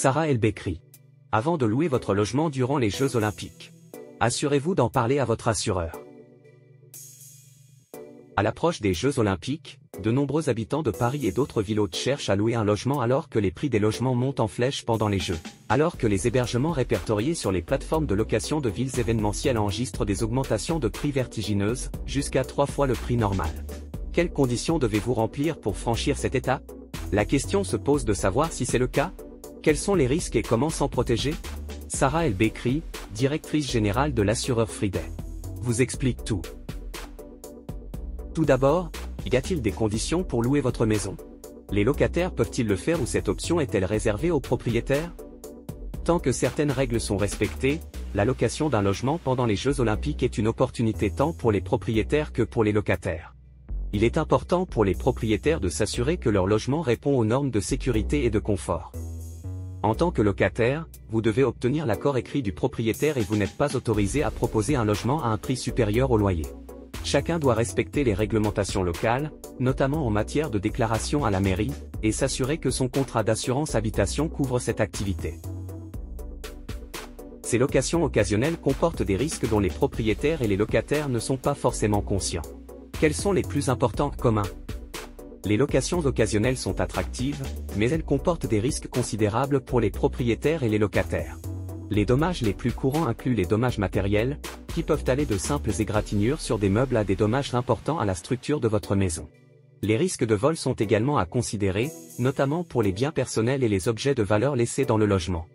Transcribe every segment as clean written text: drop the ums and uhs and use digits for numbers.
Sarah El Bekri. Avant de louer votre logement durant les Jeux Olympiques, assurez-vous d'en parler à votre assureur. À l'approche des Jeux Olympiques, de nombreux habitants de Paris et d'autres villes hôtes cherchent à louer un logement alors que les prix des logements montent en flèche pendant les Jeux. Alors que les hébergements répertoriés sur les plateformes de location de villes événementielles enregistrent des augmentations de prix vertigineuses, jusqu'à 3 fois le prix normal. Quelles conditions devez-vous remplir pour franchir cette étape? La question se pose de savoir si c'est le cas. Quels sont les risques et comment s'en protéger? Sarah El Bekri, directrice générale de l'assureur Friday, vous explique tout. Tout d'abord, y a-t-il des conditions pour louer votre maison? Les locataires peuvent-ils le faire ou cette option est-elle réservée aux propriétaires? Tant que certaines règles sont respectées, la location d'un logement pendant les Jeux Olympiques est une opportunité tant pour les propriétaires que pour les locataires. Il est important pour les propriétaires de s'assurer que leur logement répond aux normes de sécurité et de confort. En tant que locataire, vous devez obtenir l'accord écrit du propriétaire et vous n'êtes pas autorisé à proposer un logement à un prix supérieur au loyer. Chacun doit respecter les réglementations locales, notamment en matière de déclaration à la mairie, et s'assurer que son contrat d'assurance habitation couvre cette activité. Ces locations occasionnelles comportent des risques dont les propriétaires et les locataires ne sont pas forcément conscients. Quels sont les plus importants communs? Les locations occasionnelles sont attractives, mais elles comportent des risques considérables pour les propriétaires et les locataires. Les dommages les plus courants incluent les dommages matériels, qui peuvent aller de simples égratignures sur des meubles à des dommages importants à la structure de votre maison. Les risques de vol sont également à considérer, notamment pour les biens personnels et les objets de valeur laissés dans le logement.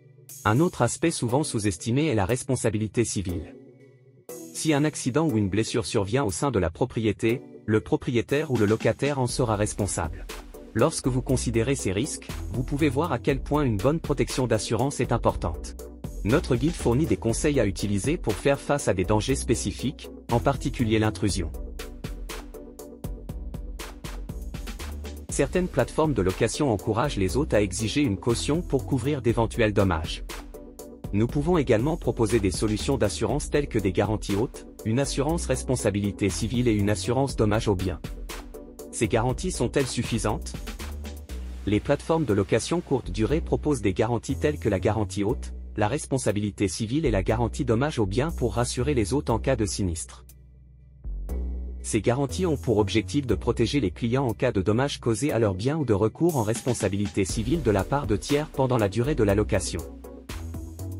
Un autre aspect souvent sous-estimé est la responsabilité civile. Si un accident ou une blessure survient au sein de la propriété, le propriétaire ou le locataire en sera responsable. Lorsque vous considérez ces risques, vous pouvez voir à quel point une bonne protection d'assurance est importante. Notre guide fournit des conseils à utiliser pour faire face à des dangers spécifiques, en particulier l'intrusion. Certaines plateformes de location encouragent les hôtes à exiger une caution pour couvrir d'éventuels dommages. Nous pouvons également proposer des solutions d'assurance telles que des garanties hôtes, une assurance responsabilité civile et une assurance dommages aux biens. Ces garanties sont-elles suffisantes? Les plateformes de location courte durée proposent des garanties telles que la garantie hôte, la responsabilité civile et la garantie dommages aux biens pour rassurer les hôtes en cas de sinistre. Ces garanties ont pour objectif de protéger les clients en cas de dommages causés à leurs biens ou de recours en responsabilité civile de la part de tiers pendant la durée de la location.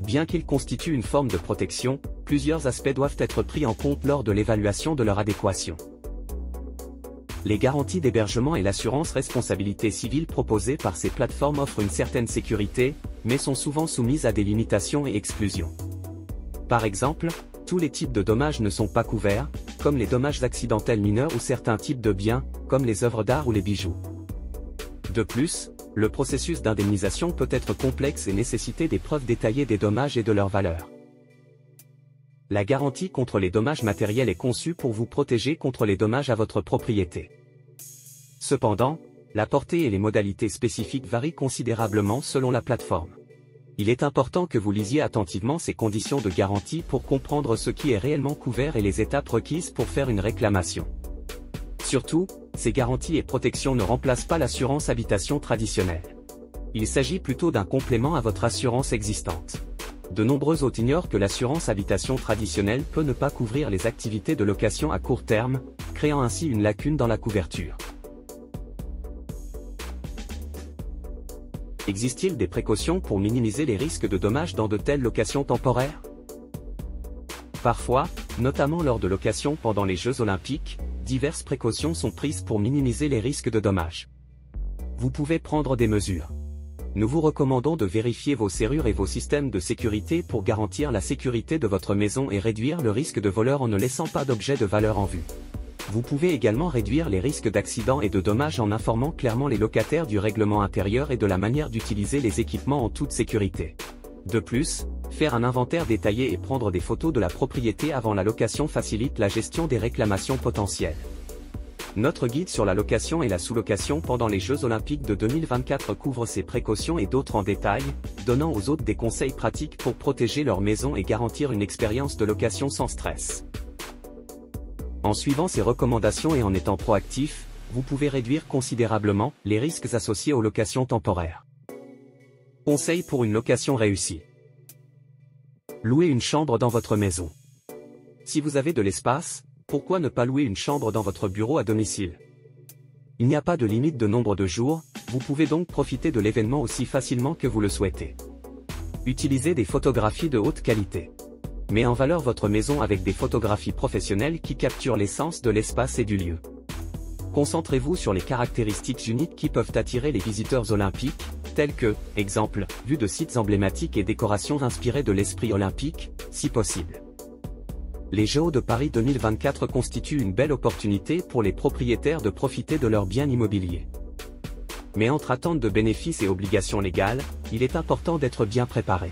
Bien qu'ils constituent une forme de protection, plusieurs aspects doivent être pris en compte lors de l'évaluation de leur adéquation. Les garanties d'hébergement et l'assurance responsabilité civile proposées par ces plateformes offrent une certaine sécurité, mais sont souvent soumises à des limitations et exclusions. Par exemple, tous les types de dommages ne sont pas couverts, comme les dommages accidentels mineurs ou certains types de biens, comme les œuvres d'art ou les bijoux. De plus, le processus d'indemnisation peut être complexe et nécessiter des preuves détaillées des dommages et de leur valeur. La garantie contre les dommages matériels est conçue pour vous protéger contre les dommages à votre propriété. Cependant, la portée et les modalités spécifiques varient considérablement selon la plateforme. Il est important que vous lisiez attentivement ces conditions de garantie pour comprendre ce qui est réellement couvert et les étapes requises pour faire une réclamation. Surtout, ces garanties et protections ne remplacent pas l'assurance habitation traditionnelle. Il s'agit plutôt d'un complément à votre assurance existante. De nombreux hôtes ignorent que l'assurance habitation traditionnelle peut ne pas couvrir les activités de location à court terme, créant ainsi une lacune dans la couverture. Existe-t-il des précautions pour minimiser les risques de dommages dans de telles locations temporaires? Parfois, notamment lors de locations pendant les Jeux Olympiques, diverses précautions sont prises pour minimiser les risques de dommages. Vous pouvez prendre des mesures. Nous vous recommandons de vérifier vos serrures et vos systèmes de sécurité pour garantir la sécurité de votre maison et réduire le risque de voleurs en ne laissant pas d'objets de valeur en vue. Vous pouvez également réduire les risques d'accidents et de dommages en informant clairement les locataires du règlement intérieur et de la manière d'utiliser les équipements en toute sécurité. De plus, faire un inventaire détaillé et prendre des photos de la propriété avant la location facilite la gestion des réclamations potentielles. Notre guide sur la location et la sous-location pendant les Jeux Olympiques de 2024 couvre ces précautions et d'autres en détail, donnant aux hôtes des conseils pratiques pour protéger leur maison et garantir une expérience de location sans stress. En suivant ces recommandations et en étant proactif, vous pouvez réduire considérablement les risques associés aux locations temporaires. Conseil pour une location réussie. Louer une chambre dans votre maison. Si vous avez de l'espace, pourquoi ne pas louer une chambre dans votre bureau à domicile? Il n'y a pas de limite de nombre de jours, vous pouvez donc profiter de l'événement aussi facilement que vous le souhaitez. Utilisez des photographies de haute qualité. Mettez en valeur votre maison avec des photographies professionnelles qui capturent l'essence de l'espace et du lieu. Concentrez-vous sur les caractéristiques uniques qui peuvent attirer les visiteurs olympiques, telles que, exemple, vues de sites emblématiques et décorations inspirées de l'esprit olympique, si possible. Les Jeux de Paris 2024 constituent une belle opportunité pour les propriétaires de profiter de leurs biens immobiliers. Mais entre attente de bénéfices et obligations légales, il est important d'être bien préparé.